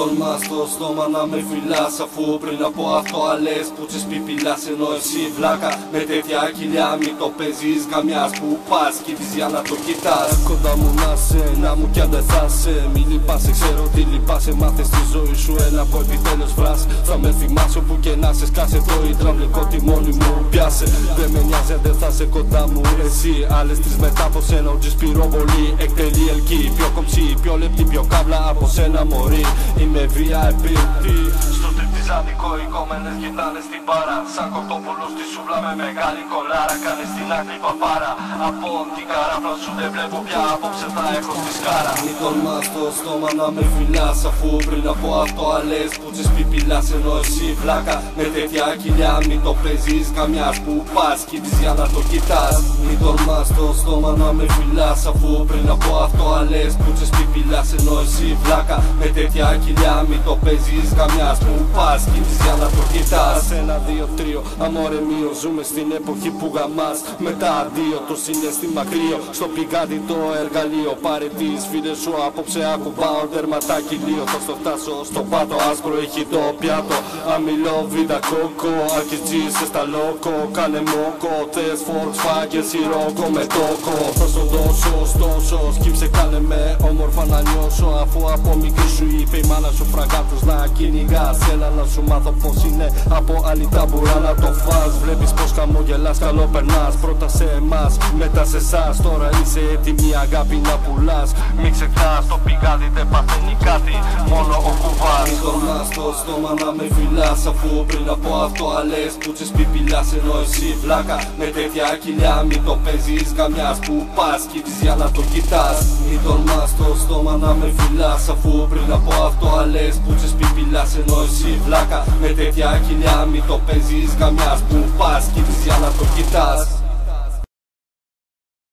τολμάς το στόμα να με φυλάς, αφού πριν από αυτό άλλες πουτσες πιπιλάς. Ενώ εσύ βλάκα με τέτοια κοιλιά μη το παίζεις γαμιάς. Που πας κοιτής για να το κοιτάς. Κοντά μου να σε, να μου κι αν δεν θα σε. Μη λυπάσαι, ξέρω τι λυπάσαι. Μάθε στη ζωή σου ένα από επιτέλους φράση. Θα με θυμάσαι όπου και να σε σκάσε το υδραυλικό τιμόνι μου. Πιάσε, δεν με νοιάζει αν δεν θα σε κοντά μου εσύ. Άλλες τρεις μετά από σένα, ο τζις πυροβολή. Εκτελεί ελκύ, πιο κομψή, πιο λεπτή, πιο κάβλα από σένα μωρή. Είμαι VIP. Στο τριπτιζάδικο οι κόμενες γυρνάνε στην πάρα. Σαν κοτόπουλο στη σούβλα με μεγάλη κολάρα. Κάνε στην άκρη παπάρα. Από την καράφλα σου δεν βλέπω πια, απόψε θα έχω στη σκάρα. Μη τολμάς το στόμα να με φυλάς, αφού πριν από αυτό άλλες πουτσες πιπιλάς. Ενώ εσύ βλάκα με τέτοια κοιλιά μη το παίζεις καμιάς. Που πας κοιτής για να το κοιτάς. Μη τολμάς το στόμα να με φυλάς, αφού πριν από αυτό άλλες πουτσες πιπιλάς. Ενώ εσύ βλάκα με τέτοια κοιλιά μη το παίζεις καμιάς. Που πας κοιτής για να το κοιτάς. 1, 2, 3, αμόρε μείο, ζούμε στην εποχή που γαμάς. Μετά αντίο το συναίσθημα κρύο, στο πηγάδι το εργαλείο. Πάρε τις φίλες σου απόψε, ακουμπάω τερματάκι λίγο. Θα στο φτάσω στο πάτο, άσπρο έχει το πιάτο. Αμιλό βίντα κόκο, αρχιτζής στα λόκο. Κάνε μόκο, θες Volkswagen σιρόκο με τόκο. Θα σου δώσω στόσο, σκύψε κάνε με όμορφα να νιώσω. Αφού από μικρή σου είπε η μάνα σου φραγκάτους να κυνηγάς. Έλα να σου μάθω πως είναι από άλλη ταμπουρά να το φας. Βλέπεις πως χαμογελάς, καλό περνάς. Πρώτα σε εμάς, μετά σε εσάς. Τώρα είσαι έτοιμη αγάπη να πουλάς. Μην ξεχνάς το πηγάδι δεν παθαίνει κάτι, μόνο ο κουβάς. Μη τολμάς το στόμα να με φυλάς, αφού πριν από αυτό άλλες πουτσες πιπιλάς. Ενώ εσύ βλάκα με τέτοια κοιλιά μη το παίζεις καμιάς. Που πας κοιτής για να το κοιτάς. Μη τολμάς το στόμα να με φυλάς, αφού πριν από αυτό άλλες πουτσες πιπιλάς. Ενώ εσύ βλάκα με τέτοια κοιλιά μη το παίζεις καμιάς. Που πας κοιτής για να το κοιτάς.